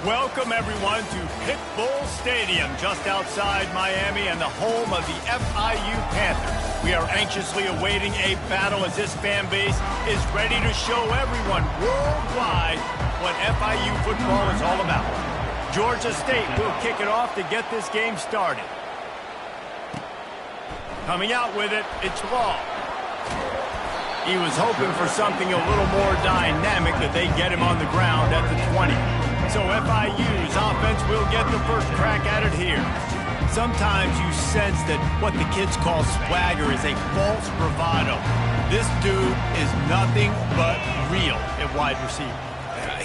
Welcome, everyone, to Pit Bull Stadium, just outside Miami and the home of the FIU Panthers. We are anxiously awaiting a battle as this fan base is ready to show everyone worldwide what FIU football is all about. Georgia State will kick it off to get this game started. Coming out with it, it's Law. He was hoping for something a little more dynamic, that they get him on the ground at the 20. So FIU's offense will get the first crack at it here. Sometimes you sense that what the kids call swagger is a false bravado. This dude is nothing but real at wide receiver.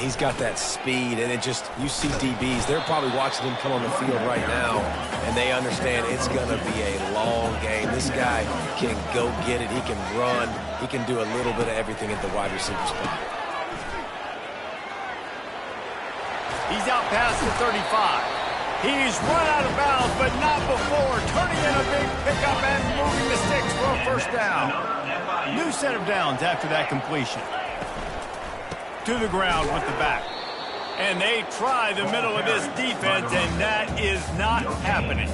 He's got that speed, and you see DBs, they're probably watching him come on the field right now, and they understand it's going to be a long game. This guy can go get it, he can run, he can do a little bit of everything at the wide receiver spot. He's out past the 35. He's run out of bounds, but not before turning in a big pickup and moving the sticks for a first down. New set of downs after that completion. To the ground with the back. And they try the middle of this defense, and that is not happening.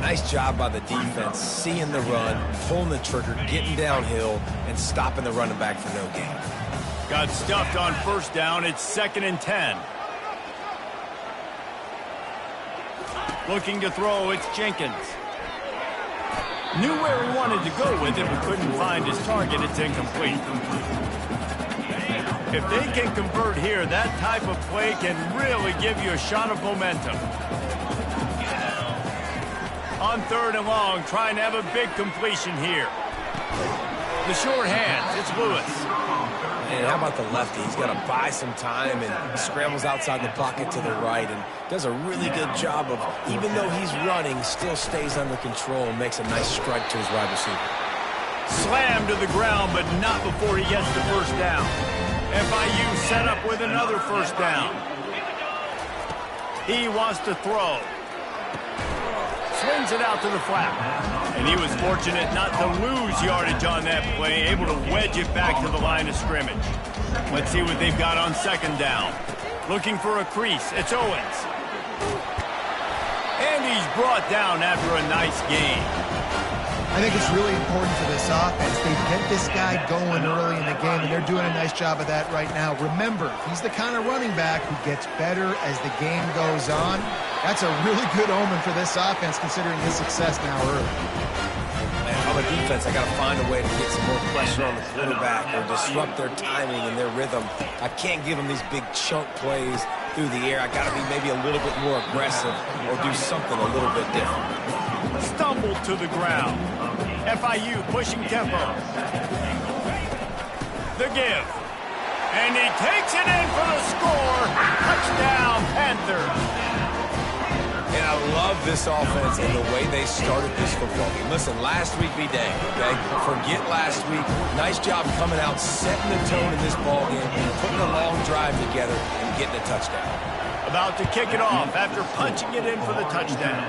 Nice job by the defense, seeing the run, pulling the trigger, getting downhill, and stopping the running back for no gain. Got stuffed on first down. It's 2nd and 10. Looking to throw, it's Jenkins. Knew where he wanted to go with it, but couldn't find his target. It's incomplete. If they can convert here, that type of play can really give you a shot of momentum. On 3rd and long, trying to have a big completion here. The short hands, it's Lewis. And how about the lefty? He's got to buy some time and scrambles outside the pocket to the right and does a really good job of, even though he's running, still stays under control and makes a nice strike to his wide receiver. Slammed to the ground, but not before he gets the first down. FIU set up with another first down. He wants to throw. Swings it out to the flat. And he was fortunate not to lose yardage on that play, able to wedge it back to the line of scrimmage. Let's see what they've got on 2nd down. Looking for a crease. It's Owens. And he's brought down after a nice gain. I think it's really important for this offense. They get this guy going early in the game, and they're doing a nice job of that right now. Remember, he's the kind of running back who gets better as the game goes on. That's a really good omen for this offense, considering his success now early. Man, on the defense, I got to find a way to get some more pressure on the quarterback or disrupt their timing and their rhythm. I can't give them these big chunk plays through the air. I got to be maybe a little bit more aggressive or do something a little bit different. Stumbled to the ground. FIU pushing tempo. The give. And he takes it in for the score. Touchdown, Panthers. And I love this offense and the way they started this football game. Listen, last week be dang, okay? Forget last week. Nice job coming out, setting the tone in this ball game, putting a long drive together, and getting a touchdown. About to kick it off after punching it in for the touchdown.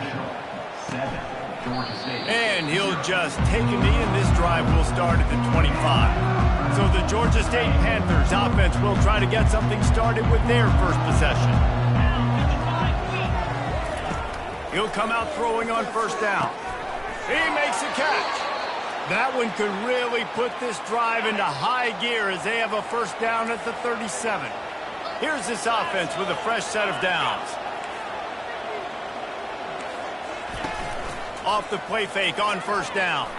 And he'll just take a knee, and this drive will start at the 25. So the Georgia State Panthers offense will try to get something started with their first possession. He'll come out throwing on first down. He makes a catch. That one could really put this drive into high gear as they have a first down at the 37. Here's this offense with a fresh set of downs. Off the play fake on first down.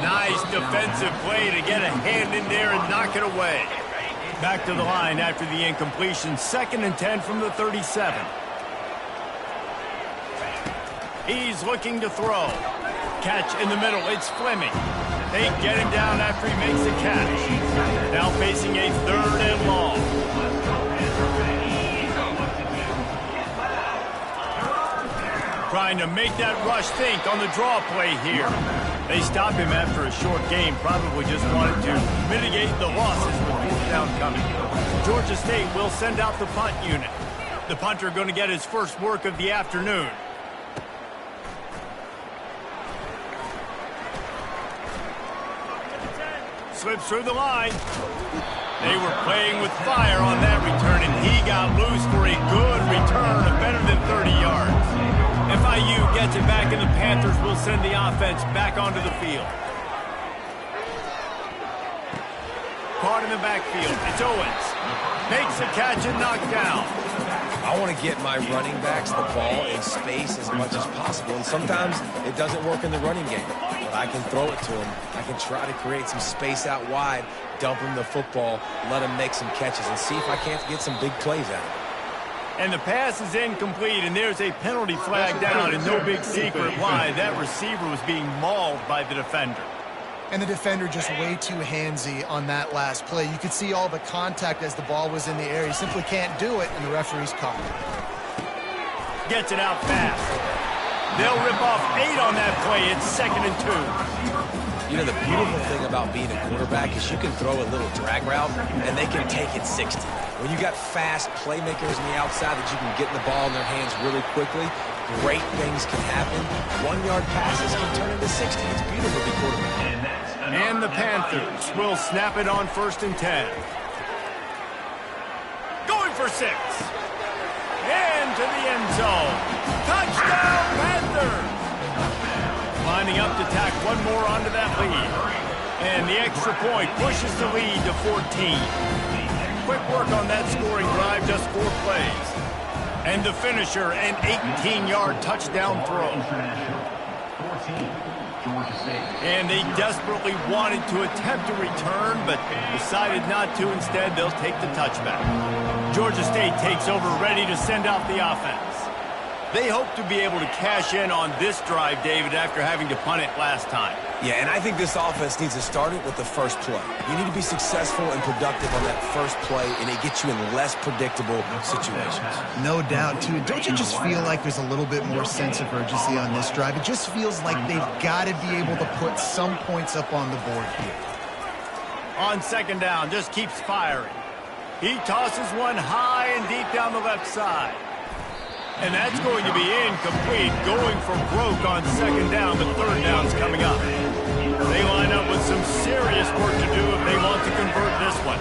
Nice defensive play to get a hand in there and knock it away. Back to the line after the incompletion. 2nd and 10 from the 37. He's looking to throw. Catch in the middle. It's Fleming. They get him down after he makes the catch. Now facing a 3rd and long. Trying to make that rush think on the draw play here. They stop him after a short game, probably just wanted to mitigate the losses with fourth down coming. Georgia State will send out the punt unit. The punter going to get his first work of the afternoon. Slips through the line. They were playing with fire on that return, and he got loose for a good return of better than 30 yards. FIU gets it back, and the Panthers will send the offense back onto the field. Caught in the backfield. It's Owens. Makes the catch and knocked down. I want to get my running backs the ball in space as much as possible, and sometimes it doesn't work in the running game, but I can throw it to them. I can try to create some space out wide, dump him the football, let him make some catches, and see if I can't get some big plays out of it. And the pass is incomplete, and there's a penalty flag down, and no big secret why. That receiver was being mauled by the defender. And the defender just way too handsy on that last play. You could see all the contact as the ball was in the air. He simply can't do it, and the referee's caught it. Gets it out fast. They'll rip off 8 on that play. It's 2nd and 2. You know, the beautiful thing about being a quarterback is you can throw a little drag route, and they can take it 60. When you got fast playmakers on the outside that you can get the ball in their hands really quickly, great things can happen. 1-yard passes can turn into 60. It's beautiful to be quarterback. And the Panthers will snap it on 1st and 10. Going for 6. Into the end zone. Touchdown, Panthers! Lining up to tack one more onto that lead. And the extra point pushes the lead to 14. Quick work on that scoring drive, just 4 plays. And the finisher, an 18-yard touchdown throw. And they desperately wanted to attempt a return, but decided not to. Instead, they'll take the touchback. Georgia State takes over, ready to send out the offense. They hope to be able to cash in on this drive, David, after having to punt it last time. Yeah, and I think this offense needs to start it with the first play. You need to be successful and productive on that first play, and it gets you in less predictable situations. No doubt, too. Don't you just feel like there's a little bit more sense of urgency on this drive? It just feels like they've got to be able to put some points up on the board here. On 2nd down, just keeps firing. He tosses one high and deep down the left side. And that's going to be incomplete, going for broke on 2nd down, but 3rd down's coming up. They line up with some serious work to do if they want to convert this one.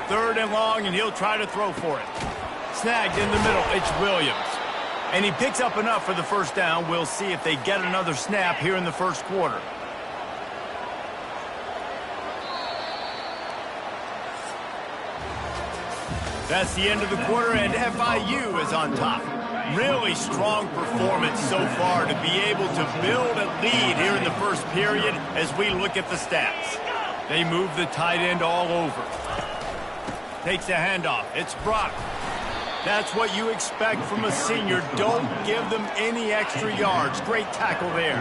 3rd and long, and he'll try to throw for it. Snagged in the middle, it's Williams. And he picks up enough for the 1st down. We'll see if they get another snap here in the 1st quarter. That's the end of the quarter, and FIU is on top. Really strong performance so far to be able to build a lead here in the 1st period as we look at the stats. They move the tight end all over. Takes a handoff. It's Brock. That's what you expect from a senior. Don't give them any extra yards. Great tackle there.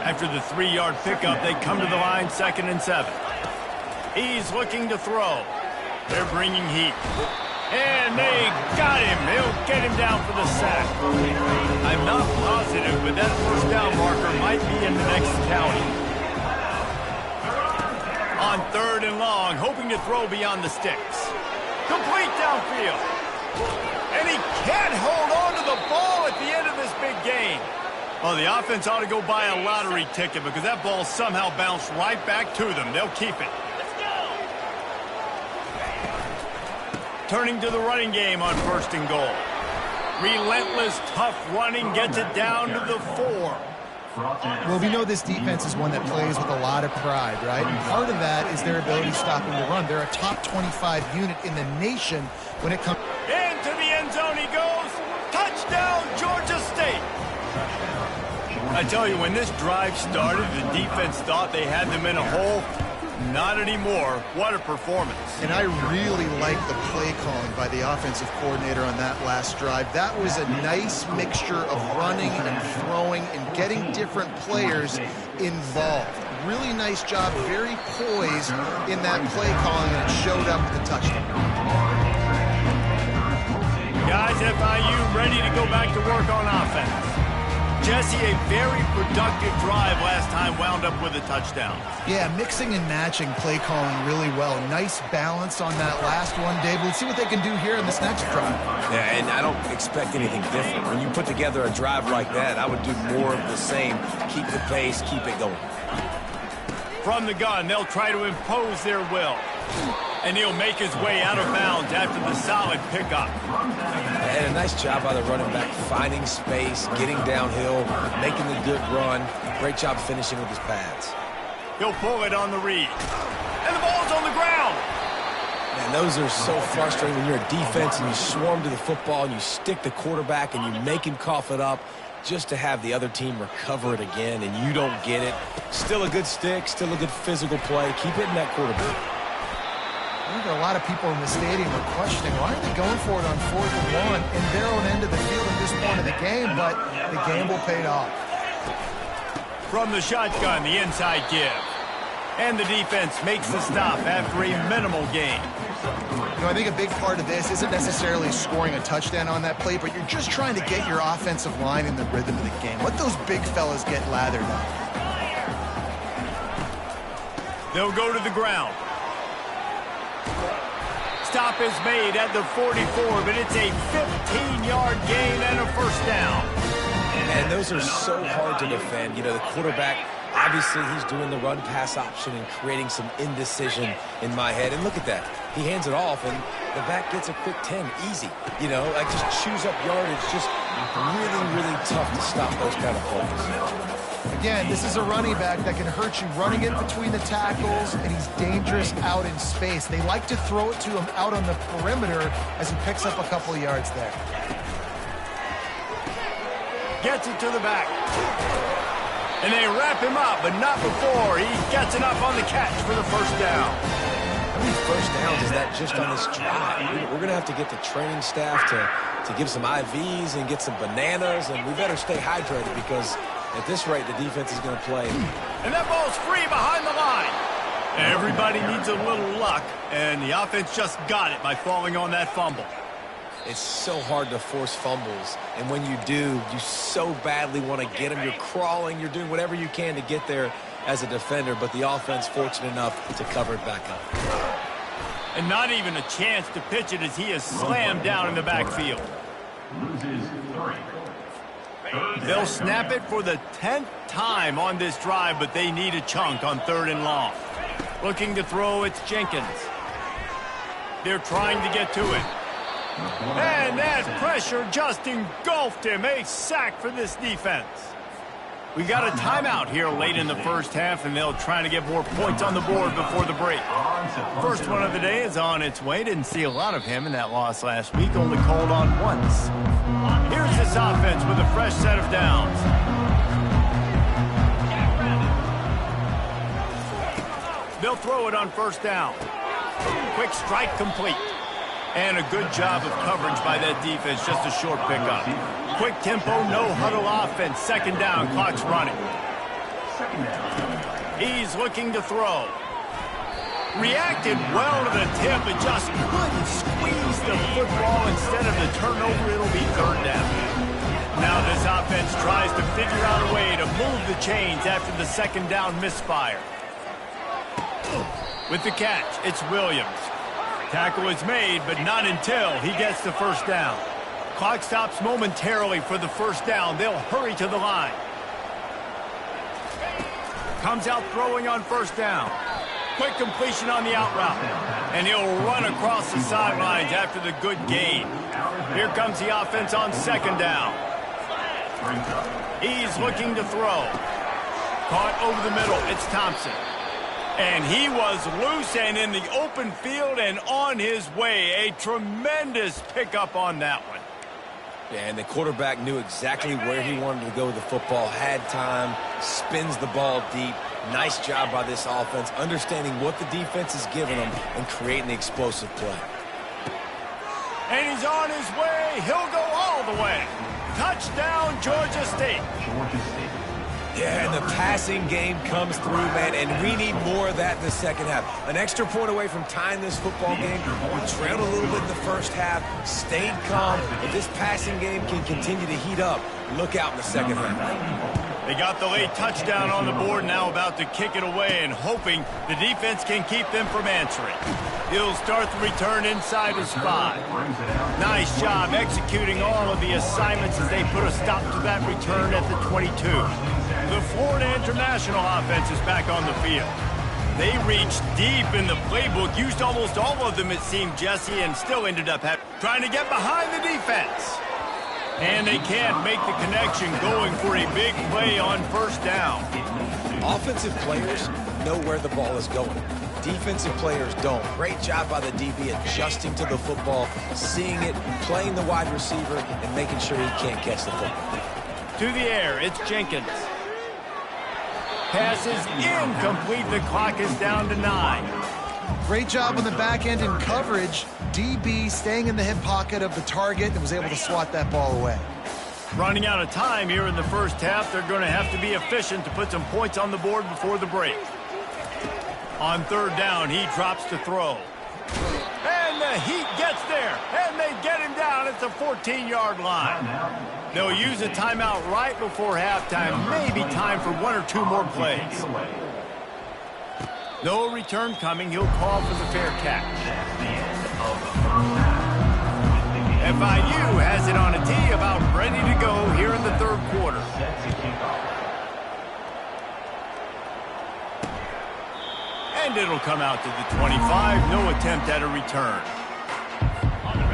After the 3-yard pickup, they come to the line 2nd and 7. He's looking to throw. They're bringing heat. And they got him. They'll get him down for the sack. I'm not positive, but that 1st down marker might be in the next county. On 3rd and long, hoping to throw beyond the sticks. Complete downfield. And he can't hold on to the ball at the end of this big game. Well, the offense ought to go buy a lottery ticket because that ball somehow bounced right back to them. They'll keep it. Turning to the running game on 1st and goal. Relentless, tough running gets it down to the 4. Well, we know this defense is one that plays with a lot of pride, right? And part of that is their ability stopping the run. They're a top 25 unit in the nation when it comes. Into the end zone he goes. Touchdown, Georgia State. I tell you, when this drive started, the defense thought they had them in a hole. Not anymore. What a performance. And I really like the play calling by the offensive coordinator on that last drive. That was a nice mixture of running and throwing and getting different players involved. Really nice job, very poised in that play calling, and it showed up with the touchdown. Guys, FIU ready to go back to work on offense. Jesse, a very productive drive last time wound up with a touchdown. Yeah, mixing and matching play calling really well. Nice balance on that last one, Dave. Let's see what they can do here in this next drive. Yeah, and I don't expect anything different. When you put together a drive like that, I would do more of the same. Keep the pace, keep it going. From the gun, they'll try to impose their will. And he'll make his way out of bounds after the solid pickup. And a nice job by the running back, finding space, getting downhill, making a good run. Great job finishing with his pads. He'll pull it on the read. And the ball's on the ground. Man, those are so frustrating when you're a defense and you swarm to the football and you stick the quarterback and you make him cough it up just to have the other team recover it again and you don't get it. Still a good stick, still a good physical play. Keep hitting that quarterback. I think a lot of people in the stadium are questioning, why are they going for it on 4th and 1 in their own end of the field at this point of the game, but the gamble paid off. From the shotgun, the inside give. And the defense makes the stop after a minimal gain. You know, I think a big part of this isn't necessarily scoring a touchdown on that play, but you're just trying to get your offensive line in the rhythm of the game. Let those big fellas get lathered up. They'll go to the ground. Stop is made at the 44, but it's a 15-yard gain and a first down. And those are so hard to defend. You know, the quarterback, obviously he's doing the run-pass option and creating some indecision in my head. And look at that. He hands it off, and the back gets a quick 10. Easy. You know, like just chews up yardage. Just really, really tough to stop those kind of plays. Again, this is a running back that can hurt you running it between the tackles, and he's dangerous out in space. They like to throw it to him out on the perimeter as he picks up a couple of yards there. Gets it to the back. And they wrap him up, but not before he gets enough on the catch for the first down. How many first downs is that just on this drive? We're going to have to get the training staff to give some IVs and get some bananas, and we better stay hydrated because at this rate, the defense is going to play. And that ball's free behind the line. Everybody needs a little luck, and the offense just got it by falling on that fumble. It's so hard to force fumbles, and when you do, you so badly want to get them. You're crawling, you're doing whatever you can to get there as a defender, but the offense fortunate enough to cover it back up. And not even a chance to pitch it as he is slammed down in the backfield. They'll snap it for the 10th time on this drive, but they need a chunk on 3rd and long. Looking to throw, it's Jenkins. They're trying to get to it. And that pressure just engulfed him. A sack for this defense. We got a timeout here late in the first half, and they'll try to get more points on the board before the break. First one of the day is on its way. Didn't see a lot of him in that loss last week. Only called on once. Here's this offense with a fresh set of downs. They'll throw it on 1st down. Quick strike complete. And a good job of coverage by that defense. Just a short pickup. Quick tempo, no huddle offense. 2nd down, clock's running. He's looking to throw. Reacted well to the tip, but just couldn't squeeze the football. Instead of the turnover, it'll be 3rd down. Now this offense tries to figure out a way to move the chains after the 2nd down misfire. With the catch, it's Williams. Tackle is made, but not until he gets the 1st down. Clock stops momentarily for the 1st down. They'll hurry to the line. Comes out throwing on 1st down. Quick completion on the out route. And he'll run across the sidelines after the good gain. Here comes the offense on 2nd down. He's looking to throw. Caught over the middle. It's Thompson. And he was loose and in the open field and on his way. A tremendous pickup on that one. Yeah, and the quarterback knew exactly where he wanted to go with the football, had time, spins the ball deep. Nice job by this offense, understanding what the defense is giving them and creating the explosive play. And he's on his way. He'll go all the way. Touchdown, Georgia State. Yeah, and the passing game comes through, man, and we need more of that in the 2nd half. An extra point away from tying this football game. We trailed a little bit in the 1st half, stayed calm. If this passing game can continue to heat up, look out in the 2nd half. They got the late touchdown on the board, now about to kick it away and hoping the defense can keep them from answering. He'll start the return inside his 5. Nice job executing all of the assignments as they put a stop to that return at the 22. The Florida International offense is back on the field. They reached deep in the playbook, used almost all of them, it seemed, Jesse, and still ended up trying to get behind the defense. And they can't make the connection, going for a big play on first down. Offensive players know where the ball is going. Defensive players don't. Great job by the DB adjusting to the football, seeing it, playing the wide receiver, and making sure he can't catch the football. To the air, it's Jenkins. Pass is incomplete. The clock is down to 9. Great job on the back end in coverage. DB staying in the hip pocket of the target and was able to swat that ball away. Running out of time here in the first half. They're going to have to be efficient to put some points on the board before the break. On third down, he drops to throw. And the Heat gets there, and they get him down at the 14-yard line. They'll use a timeout right before halftime. Maybe time for 1 or 2 more plays. No return coming. He'll call for the fair catch. FIU has it on a tee, about ready to go here in the third quarter. And it'll come out to the 25. No attempt at a return.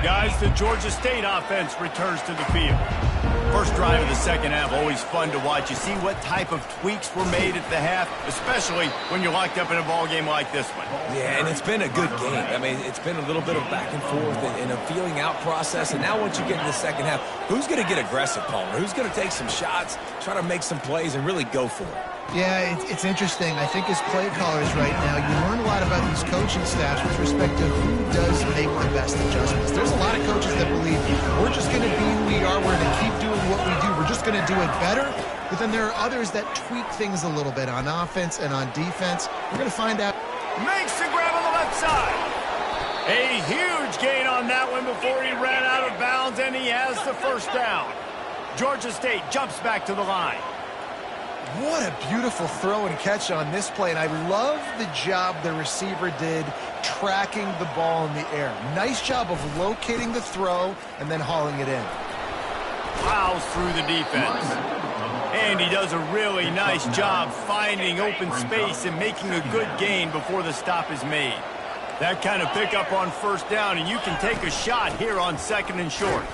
Guys, the Georgia State offense returns to the field. First drive of the second half, always fun to watch. You see what type of tweaks were made at the half, especially when you're locked up in a ball game like this one. Yeah, and it's been a good game. I mean, it's been a little bit of back and forth and a feeling out process. And now once you get into the second half, who's going to get aggressive, Palmer? Who's going to take some shots, try to make some plays, and really go for it? Yeah, it's interesting. I think as play callers right now, you learn a lot about these coaching staffs with respect to who does make the best adjustments. There's a lot of coaches that believe we're just going to be who we are. We're going to keep doing what we do. We're just going to do it better. But then there are others that tweak things a little bit on offense and on defense. We're going to find out. Makes the grab on the left side. A huge gain on that one before he ran out of bounds, and he has the first down. Georgia State jumps back to the line. What a beautiful throw and catch on this play, and I love the job the receiver did tracking the ball in the air. Nice job of locating the throw and then hauling it in. Plows through the defense. And he does a really nice job finding open space and making a good gain before the stop is made. That kind of pickup on first down, and you can take a shot here on second and short.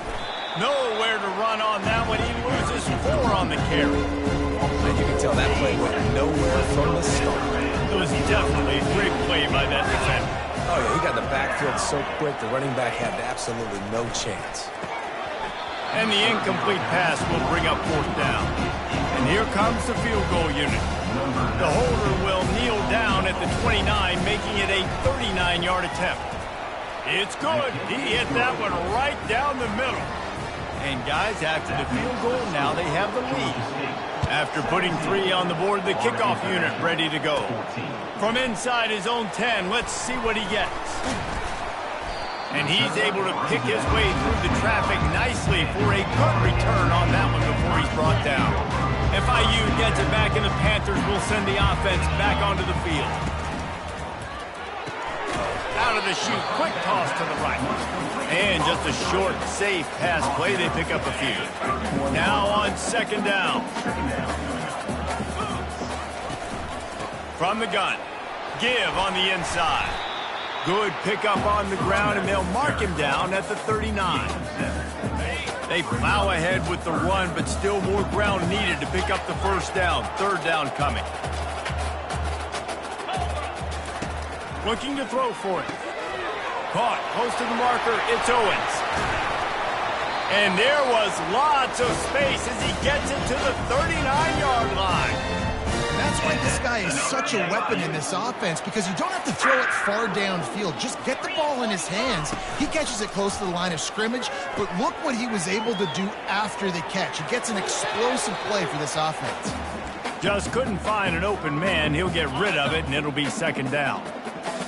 Nowhere to run on that one. He loses 4 on the carry. And you can tell that play went nowhere from the start. It was definitely a great play by that defender. Oh, yeah, he got the backfield so quick, the running back had absolutely no chance. And the incomplete pass will bring up fourth down. And here comes the field goal unit. The holder will kneel down at the 29, making it a 39-yard attempt. It's good. He hit that one right down the middle. And guys, after the field goal, now they have the lead. After putting 3 on the board, the kickoff unit ready to go. From inside his own 10, let's see what he gets. And he's able to pick his way through the traffic nicely for a good return on that one before he's brought down. FIU gets it back, and the Panthers will send the offense back onto the field. Out of the chute, quick toss to the right. And just a short, safe pass play. They pick up a few. Now on second down. From the gun. Give on the inside. Good pickup on the ground, and they'll mark him down at the 39. They plow ahead with the run, but still more ground needed to pick up the first down. Third down coming. Looking to throw for it. Caught close to the marker. It's Owens. And there was lots of space as he gets it to the 39-yard line. That's why this guy is such a weapon in this offense, because you don't have to throw it far downfield. Just get the ball in his hands. He catches it close to the line of scrimmage, but look what he was able to do after the catch. He gets an explosive play for this offense. Just couldn't find an open man. He'll get rid of it, and it'll be second down.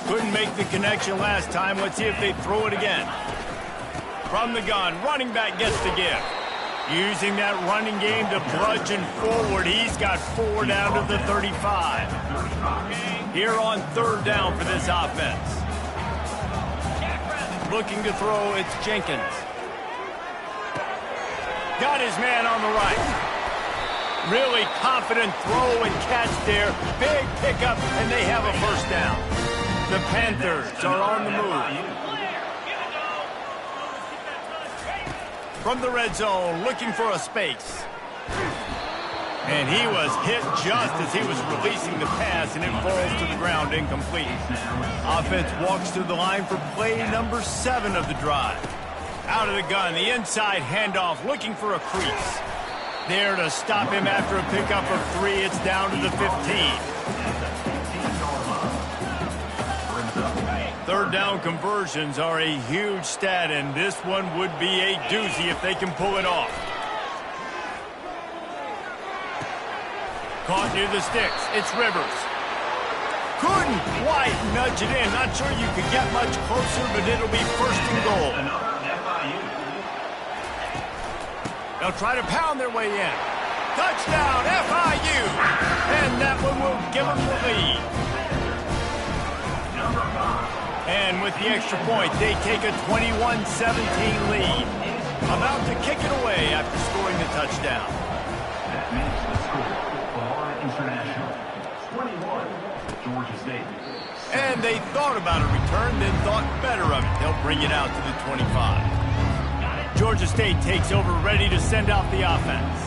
Couldn't make the connection last time. Let's see if they throw it again. From the gun, running back gets the give. Using that running game to bludgeon forward. He's got 4 down to the 35. Here on third down for this offense. Looking to throw, it's Jenkins. Got his man on the right. Really confident throw and catch there. Big pickup, and they have a first down. The Panthers are on the move. From the red zone, looking for a space. And he was hit just as he was releasing the pass, and it falls to the ground incomplete. Offense walks to the line for play number 7 of the drive. Out of the gun, the inside handoff, looking for a crease. There to stop him after a pickup of 3. It's down to the 15. Third down conversions are a huge stat, and this one would be a doozy if they can pull it off. Caught near the sticks. It's Rivers. Couldn't quite nudge it in. Not sure you could get much closer, but it'll be first and goal. They'll try to pound their way in. Touchdown, FIU! And that one will give them the lead. And with the extra point, they take a 21-17 lead. About to kick it away after scoring the touchdown. That makes the score. International 21, Georgia State. And they thought about a return, then thought better of it. They'll bring it out to the 25. Georgia State takes over, ready to send out the offense.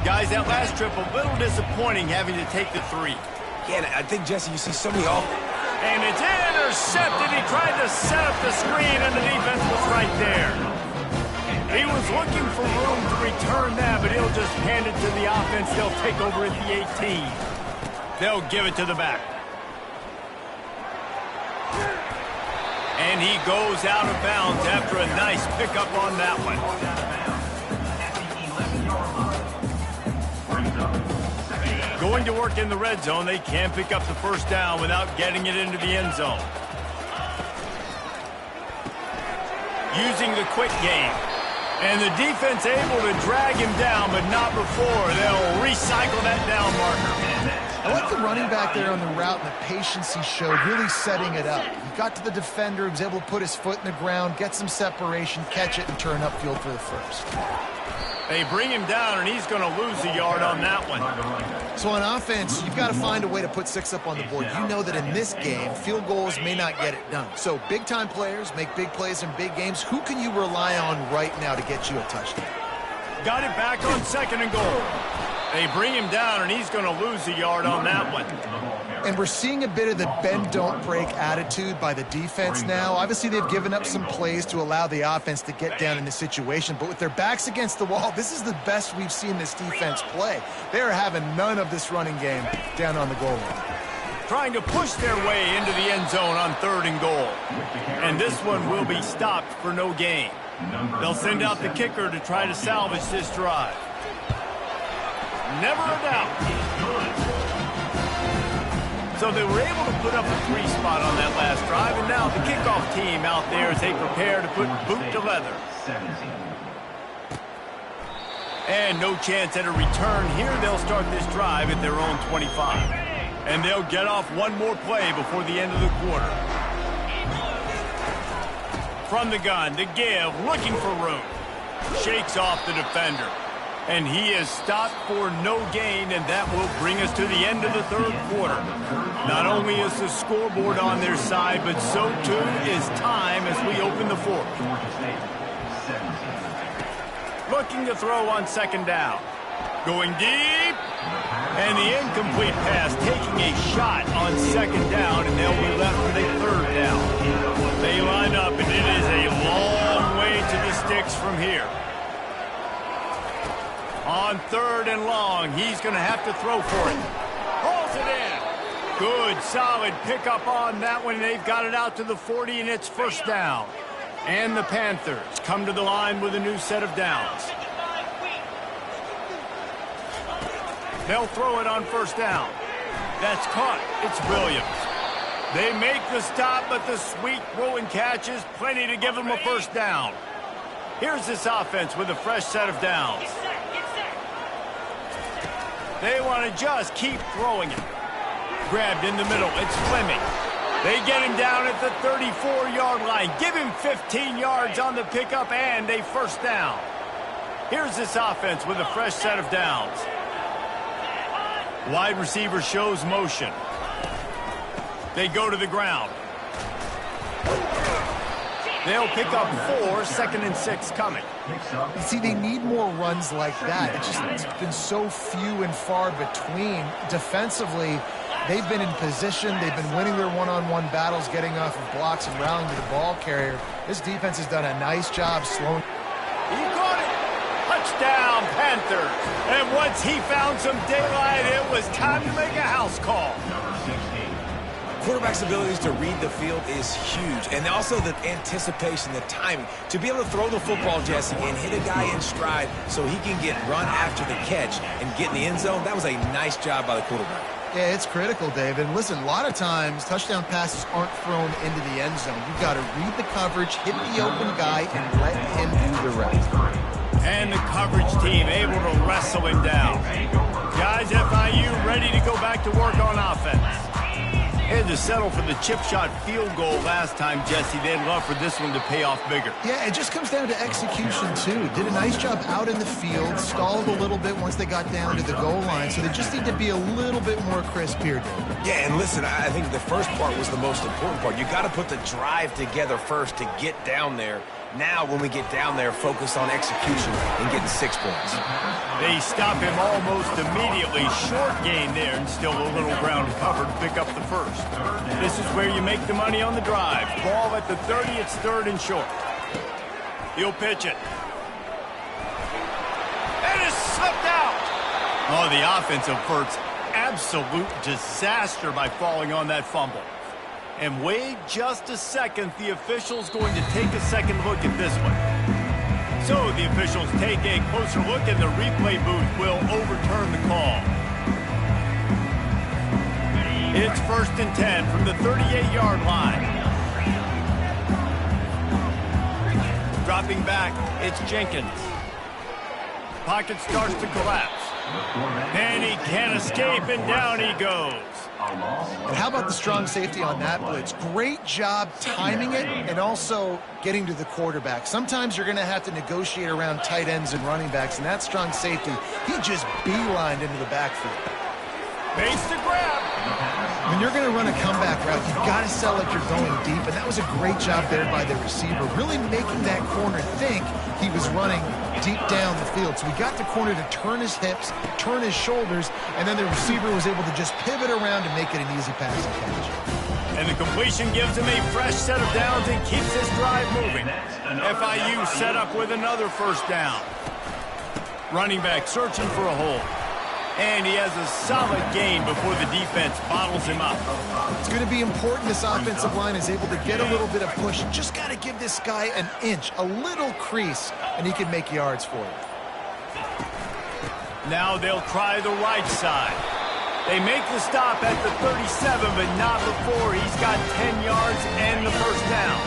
Guys, that last trip, a little disappointing having to take the 3. Yeah, I think, Jesse, you see so many off. And it's intercepted. He tried to set up the screen, and the defense was right there. He was looking for room to return that, but he'll just hand it to the offense. They'll take over at the 18. They'll give it to the back. And he goes out of bounds after a nice pickup on that one. Going to work in the red zone, they can't pick up the first down without getting it into the end zone. Using the quick game. And the defense able to drag him down, but not before. They'll recycle that down marker. I like the running back there on the route and the patience he showed, really setting it up. He got to the defender, he was able to put his foot in the ground, get some separation, catch it, and turn upfield for the first. They bring him down, and he's going to lose a yard on that one. So on offense, you've got to find a way to put 6 up on the board. You know that in this game, field goals may not get it done. So big-time players make big plays in big games. Who can you rely on right now to get you a touchdown? Got it back on 2nd and goal. They bring him down, and he's going to lose a yard on that one. And we're seeing a bit of the bend-don't-break attitude by the defense now. Obviously, they've given up some plays to allow the offense to get down in the situation. But with their backs against the wall, this is the best we've seen this defense play. They're having none of this running game down on the goal line. Trying to push their way into the end zone on 3rd and goal. And this one will be stopped for no gain. They'll send out the kicker to try to salvage this drive. Never a doubt. So they were able to put up a 3 spot on that last drive, and now the kickoff team out there as they prepare to put boot to leather. And no chance at a return here. They'll start this drive at their own 25. And they'll get off one more play before the end of the quarter. From the gun, the give, looking for room. Shakes off the defender. And he is stopped for no gain, and that will bring us to the end of the 3rd quarter. Not only is the scoreboard on their side, but so too is time as we open the 4th. Looking to throw on 2nd down. Going deep. And the incomplete pass taking a shot on 2nd down, and they'll be left with a 3rd down. They line up, and it is a long way to the sticks from here. On 3rd and long, he's going to have to throw for it. Hauls it in. Good, solid pickup on that one. They've got it out to the 40, and it's first down. And the Panthers come to the line with a new set of downs. They'll throw it on 1st down. That's caught. It's Williams. They make the stop, but the sweet throw and catch is plenty to give them a 1st down. Here's this offense with a fresh set of downs. They want to just keep throwing it. Grabbed in the middle. It's Fleming. They get him down at the 34-yard line. Give him 15 yards on the pickup and a 1st down. Here's this offense with a fresh set of downs. Wide receiver shows motion. They go to the ground. They'll pick up 4, 2nd and 6 coming. You see, they need more runs like that. It's been so few and far between. Defensively, they've been in position. They've been winning their one-on-one battles, getting off of blocks and rallying to the ball carrier. This defense has done a nice job slowing. He caught it. Touchdown, Panthers. And once he found some daylight, it was time to make a house call. Quarterback's abilities to read the field is huge, and also the anticipation, the timing. To be able to throw the football, Jesse, and hit a guy in stride so he can get run after the catch and get in the end zone, that was a nice job by the quarterback. Yeah, it's critical, David. And listen, a lot of times touchdown passes aren't thrown into the end zone. You've got to read the coverage, hit the open guy, and let him do the rest. And the coverage team able to wrestle him down. Guys, FIU ready to go back to work on offense. Had to settle for the chip shot field goal last time, Jesse. They'd love for this one to pay off bigger. Yeah, it just comes down to execution, too. Did a nice job out in the field, stalled a little bit once they got down to the goal line, so they just need to be a little bit more crisp here, David. Yeah, and listen, I think the first part was the most important part. You got to put the drive together first to get down there. Now, when we get down there, focus on execution and getting 6 points. They stop him almost immediately. Short gain there, and still a little ground covered to pick up the first. This is where you make the money on the drive. Ball at the 30, it's 3rd and short. He'll pitch it. And it's slipped out. Oh, the offense averts absolute disaster by falling on that fumble. And wait just a second, the official's going to take a second look at this one. So the officials take a closer look, and the replay booth will overturn the call. It's 1st and 10 from the 38-yard line. Dropping back, it's Jenkins. Pocket starts to collapse. And he can't escape, and down he goes. And how about the strong safety on that blitz? Great job timing it and also getting to the quarterback. Sometimes you're going to have to negotiate around tight ends and running backs, and that strong safety, he just beelined into the backfield. Base to grab. When you're going to run a comeback route, you've got to sell like you're going deep, and that was a great job there by the receiver, really making that corner think he was running deep down the field. So he got the corner to turn his hips, turn his shoulders, and then the receiver was able to just pivot around and make it an easy pass and catch. And the completion gives him a fresh set of downs and keeps this drive moving. FIU set up with another 1st down. Running back searching for a hole. And he has a solid gain before the defense bottles him up. It's going to be important this offensive line is able to get a little bit of push. Just got to give this guy an inch, a little crease, and he can make yards for you. Now they'll try the right side. They make the stop at the 37, but not before he's got 10 yards and the 1st down.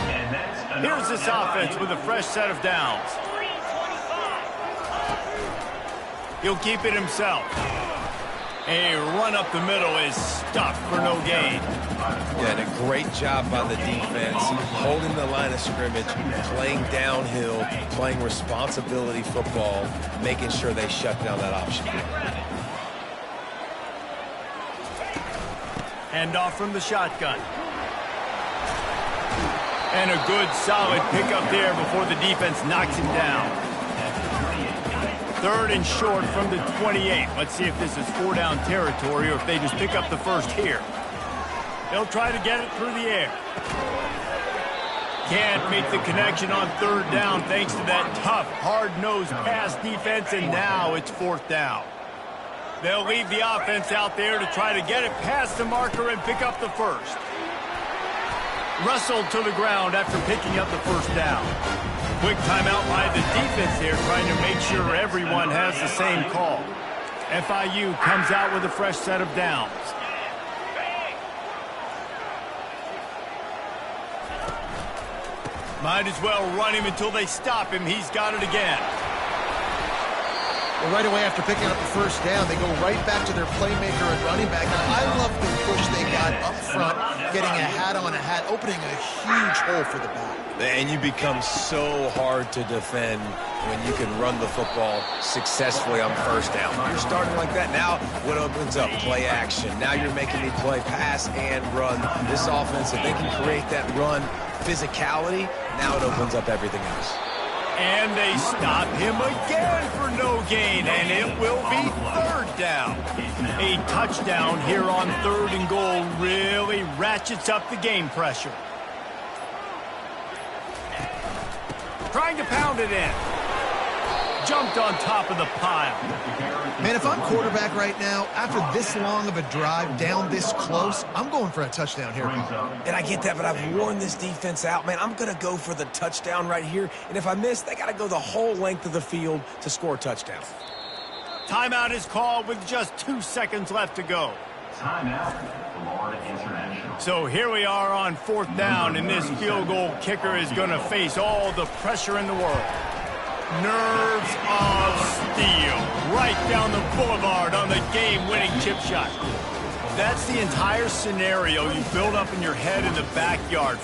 Here's this offense with a fresh set of downs. He'll keep it himself. A run up the middle is stuffed for no gain. Yeah, and a great job by the defense, holding the line of scrimmage, playing downhill, playing responsibility football, making sure they shut down that option. Hand off from the shotgun. And a good solid pickup there before the defense knocks him down. 3rd and short from the 28. Let's see if this is 4-down territory or if they just pick up the first here. They'll try to get it through the air. Can't make the connection on 3rd down thanks to that tough, hard-nosed pass defense, and now it's 4th down. They'll leave the offense out there to try to get it past the marker and pick up the first. Wrestled to the ground after picking up the 1st down. Quick timeout by the defense here, trying to make sure everyone has the same call. FIU comes out with a fresh set of downs. Might as well run him until they stop him. He's got it again. Well, right away after picking up the 1st down, they go right back to their playmaker and running back. Now, I love the push they got up front, getting a hat on a hat, opening a huge hole for the back. And you become so hard to defend when you can run the football successfully on first down. You're starting like that. Now what opens up? Play action. Now you're making me play pass and run. This offense, if they can create that run physicality, now it opens up everything else. And they stop him again for no gain, and it will be third down. A touchdown here on 3rd and goal really ratchets up the game pressure. Trying to pound it in. Jumped on top of the pile. Man, if I'm quarterback right now, after this long of a drive down this close, I'm going for a touchdown here, Paul. And I get that, but I've worn this defense out, man. I'm going to go for the touchdown right here. And if I miss, they got to go the whole length of the field to score a touchdown. Timeout is called with just 2 seconds left to go. Timeout, Florida International. So here we are on 4th down, and this field goal kicker is going to face all the pressure in the world. Nerves of steel, right down the boulevard on the game-winning chip shot. That's the entire scenario you build up in your head in the backyard.